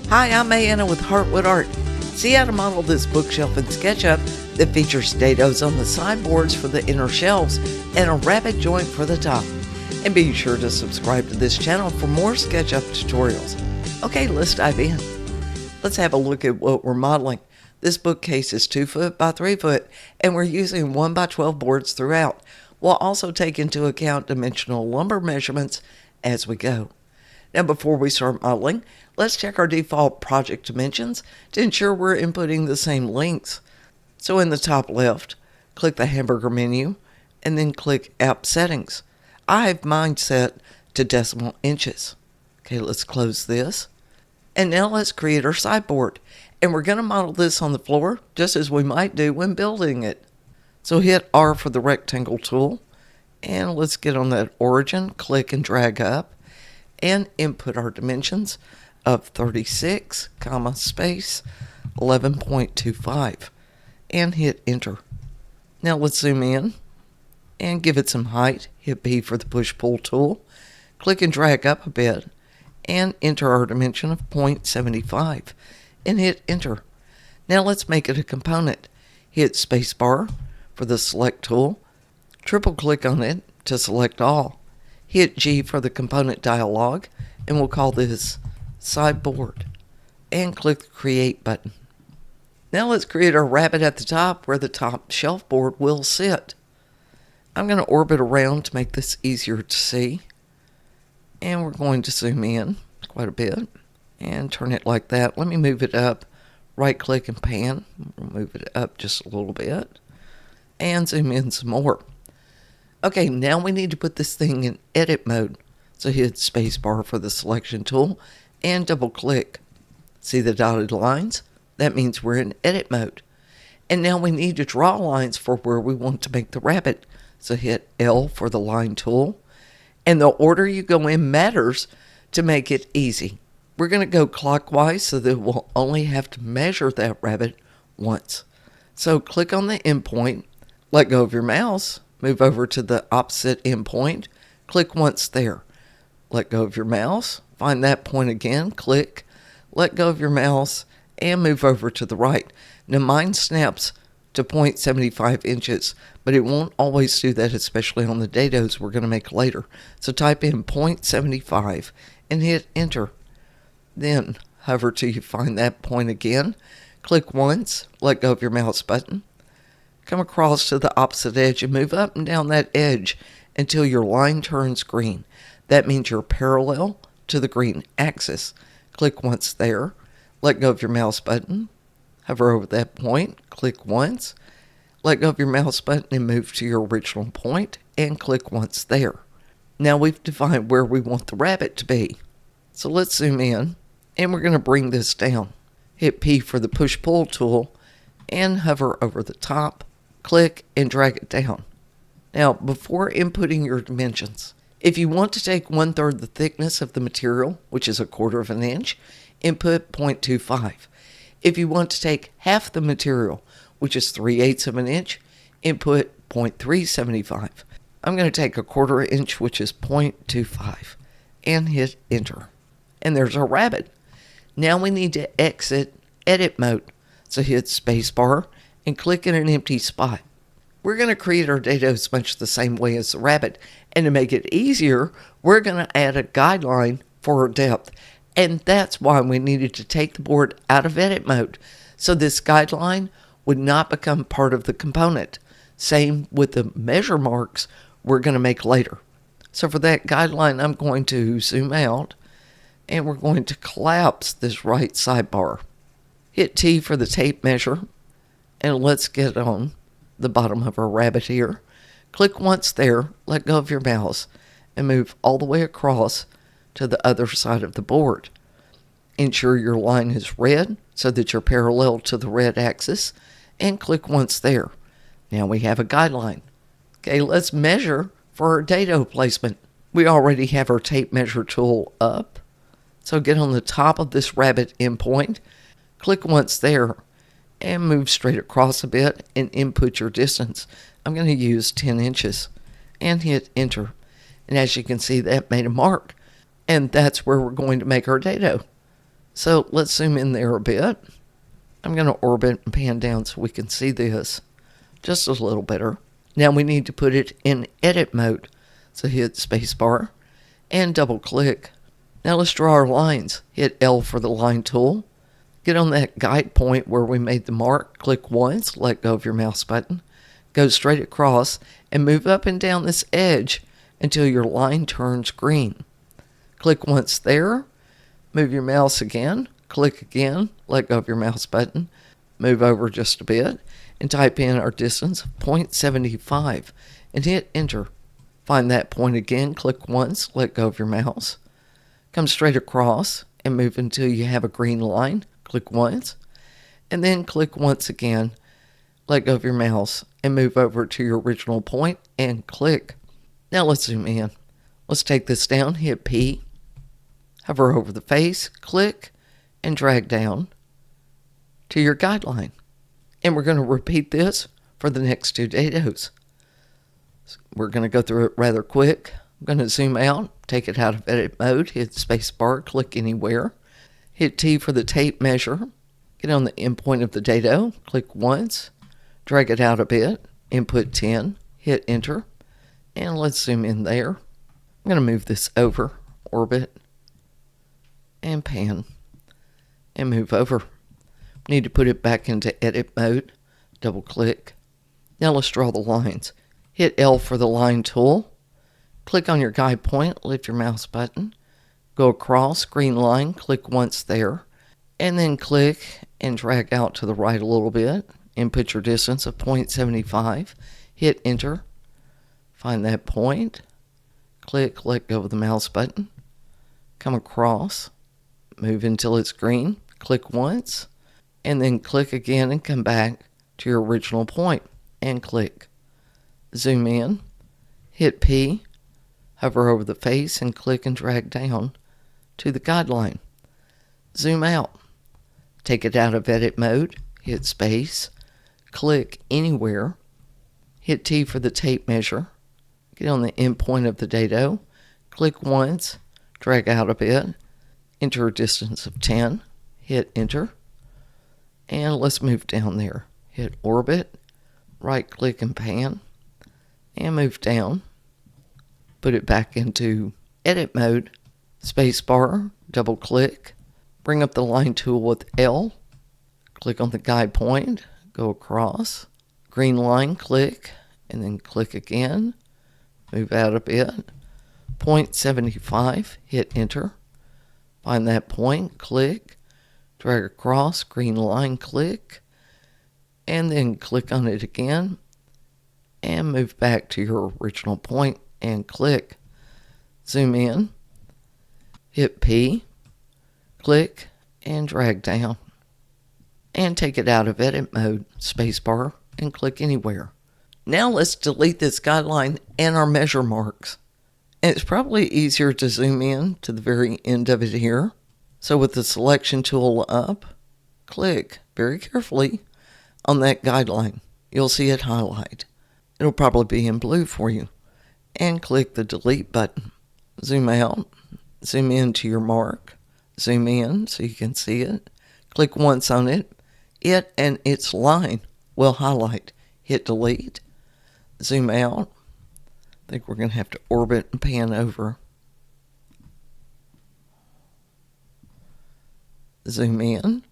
Hi, I'm Anna with Heartwood Art. See how to model this bookshelf in SketchUp that features dados on the sideboards for the inner shelves and a rabbet joint for the top. And be sure to subscribe to this channel for more SketchUp tutorials. Okay, let's dive in. Let's have a look at what we're modeling. This bookcase is 2 foot by 3 foot, and we're using 1 by 12 boards throughout. We'll also take into account dimensional lumber measurements as we go. Now, before we start modeling, let's check our default project dimensions to ensure we're inputting the same lengths. So in the top left, click the hamburger menu and then click App Settings. I have mine set to decimal inches. Okay, let's close this. And now let's create our sideboard. And we're going to model this on the floor just as we might do when building it. So hit R for the rectangle tool. And let's get on that origin, click and drag up. And input our dimensions of 36, space 11.25 and hit enter. Now let's zoom in and give it some height. Hit B for the push-pull tool. Click and drag up a bit and enter our dimension of 0.75 and hit enter. Now let's make it a component. Hit spacebar for the select tool. Triple click on it to select all. Hit G for the component dialog, and we'll call this sideboard, and click the Create button. Now let's create our rabbet at the top where the top shelf board will sit. I'm going to orbit around to make this easier to see, and we're going to zoom in quite a bit and turn it like that. Let me move it up, right click and pan, we'll move it up just a little bit, and zoom in some more. Okay, now we need to put this thing in edit mode. So hit spacebar for the selection tool and double click. See the dotted lines? That means we're in edit mode. And now we need to draw lines for where we want to make the rabbet. So hit L for the line tool. And the order you go in matters to make it easy. We're going to go clockwise so that we'll only have to measure that rabbet once. So click on the endpoint, let go of your mouse, move over to the opposite endpoint, click once there. Let go of your mouse, find that point again, click, let go of your mouse, and move over to the right. Now mine snaps to 0.75 inches, but it won't always do that, especially on the dados we're going to make later. So type in 0.75 and hit enter. Then hover till you find that point again. Click once, let go of your mouse button. Come across to the opposite edge and move up and down that edge until your line turns green. That means you're parallel to the green axis. Click once there. Let go of your mouse button. Hover over that point. Click once. Let go of your mouse button and move to your original point and click once there. Now we've defined where we want the rabbet to be. So let's zoom in and we're going to bring this down. Hit P for the push-pull tool and hover over the top. Click and drag it down. Now, before inputting your dimensions, if you want to take 1/3 the thickness of the material, which is 1/4 of an inch, input 0.25. If you want to take half the material, which is 3/8 of an inch, input 0.375. I'm going to take 1/4 inch, which is 0.25, and hit enter. And there's our rabbet. Now we need to exit edit mode. So hit spacebar and click in an empty spot. We're going to create our dados much the same way as the rabbet, and to make it easier, we're going to add a guideline for our depth, and that's why we needed to take the board out of edit mode, so this guideline would not become part of the component. Same with the measure marks we're going to make later. So for that guideline, I'm going to zoom out, and we're going to collapse this right sidebar. Hit T for the tape measure. And let's get on the bottom of our rabbet here. Click once there, let go of your mouse, and move all the way across to the other side of the board. Ensure your line is red so that you're parallel to the red axis, and click once there. Now we have a guideline. Okay, let's measure for our dado placement. We already have our tape measure tool up. So get on the top of this rabbet endpoint, click once there, and move straight across a bit and input your distance. I'm going to use 10 inches and hit enter. And as you can see, that made a mark. And that's where we're going to make our dado. So let's zoom in there a bit. I'm going to orbit and pan down so we can see this just a little better. Now we need to put it in edit mode. So hit spacebar and double click. Now let's draw our lines. Hit L for the line tool. Get on that guide point where we made the mark. Click once, let go of your mouse button. Go straight across and move up and down this edge until your line turns green. Click once there. Move your mouse again. Click again, let go of your mouse button. Move over just a bit and type in our distance of 0.75 and hit enter. Find that point again, click once, let go of your mouse. Come straight across and move until you have a green line. Click once and then click once again, let go of your mouse and move over to your original point and click. Now let's zoom in. Let's take this down, hit P, hover over the face, click, and drag down to your guideline. And we're going to repeat this for the next 2 Dados. We're going to go through it rather quick. I'm going to zoom out, take it out of edit mode, hit spacebar, click anywhere, hit T for the tape measure, get on the endpoint of the dado, click once, drag it out a bit, input 10, hit enter, and let's zoom in there. I'm going to move this over, orbit, and pan, and move over. Need to put it back into edit mode, double click. Now let's draw the lines. Hit L for the line tool, click on your guide point, lift your mouse button, go across, green line, click once there, and then click and drag out to the right a little bit, input your distance of 0.75, hit enter, find that point, click, let go of the mouse button, come across, move until it's green, click once, and then click again and come back to your original point and click. Zoom in, hit P, hover over the face and click and drag down to the guideline. Zoom out, take it out of edit mode, hit space, click anywhere, hit T for the tape measure, get on the end point of the dado, click once, drag out a bit, enter a distance of 10, hit enter, and let's move down there. Hit orbit, right click and pan, and move down. Put it back into edit mode, spacebar, double click, bring up the line tool with L, click on the guide point, go across, green line, click, and then click again, move out a bit, 0.75, hit enter, find that point, click, drag across, green line, click, and then click on it again, and move back to your original point and click. Zoom in, hit P, click, and drag down. And take it out of edit mode, spacebar, and click anywhere. Now let's delete this guideline and our measure marks. And it's probably easier to zoom in to the very end of it here. So with the selection tool up, click very carefully on that guideline. You'll see it highlight. It'll probably be in blue for you. And click the delete button. Zoom out, zoom in to your mark, zoom in so you can see it. Click once on it. It and its line will highlight. Hit delete, zoom out. I think we're going to have to orbit and pan over. Zoom in,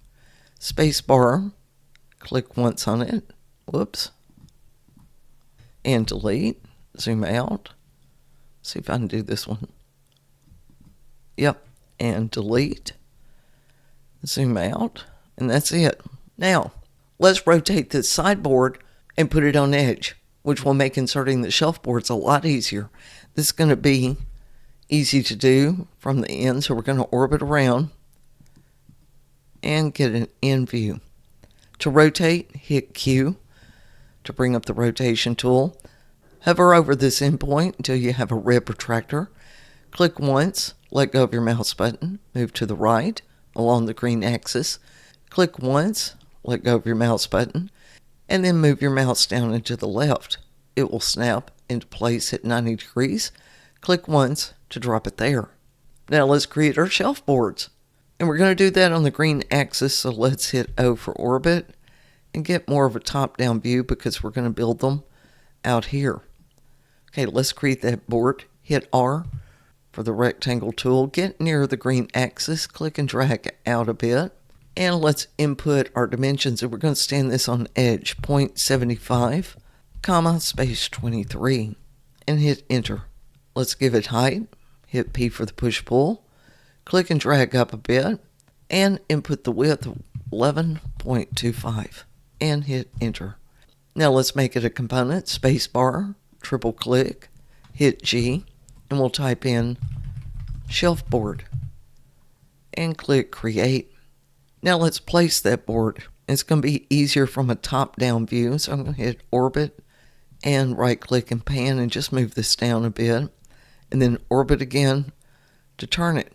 space bar, click once on it, whoops, and delete, zoom out. See if I can do this one. Yep, and delete, zoom out, and that's it. Now, let's rotate this sideboard and put it on edge, which will make inserting the shelf boards a lot easier. This is going to be easy to do from the end, so we're going to orbit around and get an end view. To rotate, hit Q to bring up the rotation tool. Hover over this endpoint until you have a red protractor. Click once, let go of your mouse button, move to the right along the green axis. Click once, let go of your mouse button, and then move your mouse down into the left. It will snap into place at 90 degrees. Click once to drop it there. Now let's create our shelf boards. And we're going to do that on the green axis, so let's hit O for orbit and get more of a top-down view because we're going to build them out here. Okay, let's create that board. Hit R for the rectangle tool. Get near the green axis. Click and drag out a bit. And let's input our dimensions. And we're going to stand this on edge. 0.75, comma, space 23. And hit enter. Let's give it height. Hit P for the push-pull. Click and drag up a bit. And input the width of 11.25. And hit enter. Now let's make it a component. Space bar. Triple click. Hit G. And we'll type in shelf board. And click create. Now let's place that board. It's going to be easier from a top-down view. So I'm going to hit orbit and right-click and pan and just move this down a bit. And then orbit again to turn it.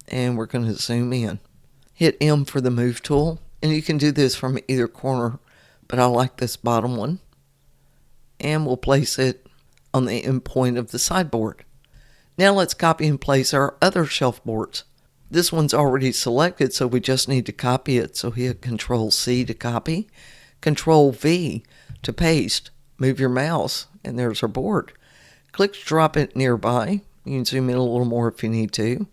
And we're going to zoom in. Hit M for the move tool. And you can do this from either corner, but I like this bottom one. And we'll place it on the end point of the sideboard. Now let's copy and place our other shelf boards. This one's already selected, so we just need to copy it. So hit Control-C to copy, Control-V to paste. Move your mouse, and there's our board. Click to drop it nearby. You can zoom in a little more if you need to.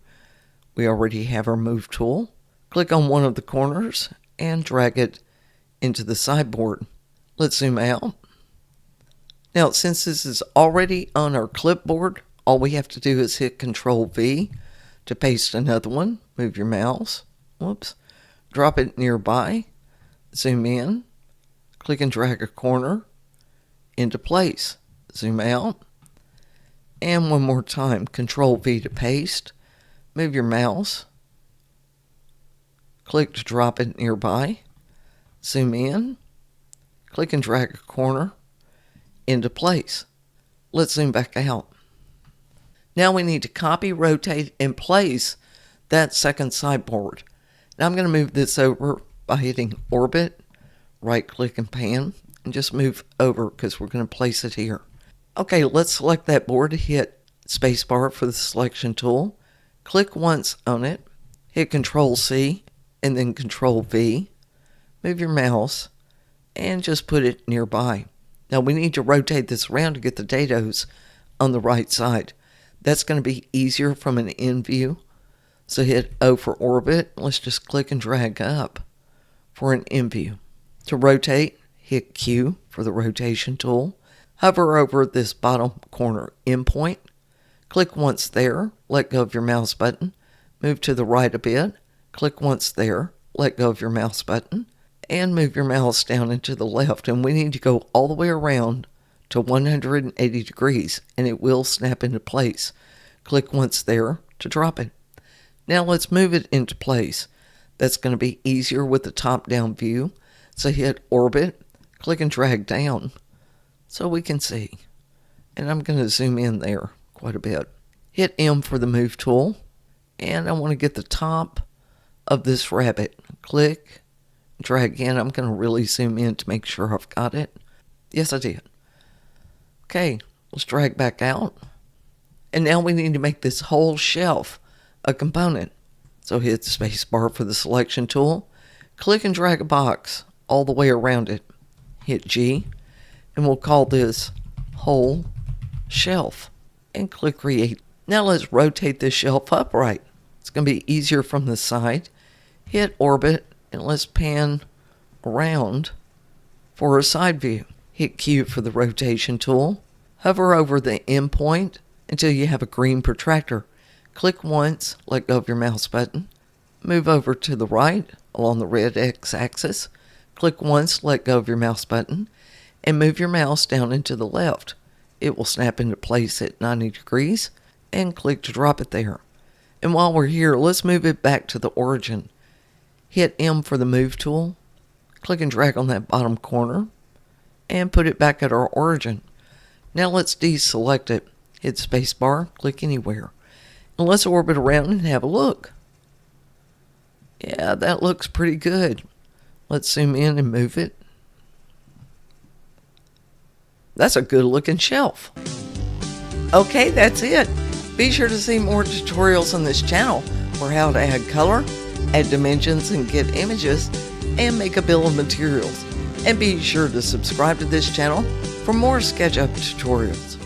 We already have our move tool. Click on one of the corners and drag it into the sideboard. Let's zoom out. Now, since this is already on our clipboard, all we have to do is hit Control-V to paste another one. Move your mouse. Whoops. Drop it nearby. Zoom in. Click and drag a corner into place. Zoom out. And one more time. Control-V to paste. Move your mouse. Click to drop it nearby. Zoom in. Click and drag a corner into place. Let's zoom back out. Now we need to copy, rotate, and place that second sideboard. Now I'm going to move this over by hitting orbit, right click and pan, and just move over because we're going to place it here. Okay, let's select that board. Hit spacebar for the selection tool. Click once on it. Hit Control-C and then Control-V. Move your mouse and just put it nearby. Now we need to rotate this around to get the dados on the right side. That's going to be easier from an end view. So hit O for orbit. Let's just click and drag up for an end view. To rotate, hit Q for the rotation tool. Hover over this bottom corner endpoint. Click once there. Let go of your mouse button. Move to the right a bit. Click once there. Let go of your mouse button. And move your mouse down into the left. And we need to go all the way around to 180 degrees, and it will snap into place. Click once there to drop it. Now let's move it into place. That's going to be easier with the top-down view. So hit orbit, click and drag down so we can see. And I'm going to zoom in there quite a bit. Hit M for the move tool, and I want to get the top of this rabbit. Click, drag in. I'm going to really zoom in to make sure I've got it. Yes, I did. Okay, let's drag back out. And now we need to make this whole shelf a component. So hit spacebar for the selection tool. Click and drag a box all the way around it. Hit G. And we'll call this whole shelf. And click create. Now let's rotate this shelf upright. It's going to be easier from the side. Hit orbit. And let's pan around for a side view. Hit Q for the rotation tool. Hover over the end point until you have a green protractor. Click once, let go of your mouse button. Move over to the right along the red x-axis. Click once, let go of your mouse button, and move your mouse down into the left. It will snap into place at 90 degrees, and click to drop it there. And while we're here, let's move it back to the origin. Hit M for the move tool. Click and drag on that bottom corner and put it back at our origin. Now let's deselect it. Hit spacebar, click anywhere. And let's orbit around and have a look. Yeah, that looks pretty good. Let's zoom in and move it. That's a good looking shelf. Okay, that's it. Be sure to see more tutorials on this channel for how to add color, add dimensions and get images, and make a bill of materials. And be sure to subscribe to this channel for more SketchUp tutorials.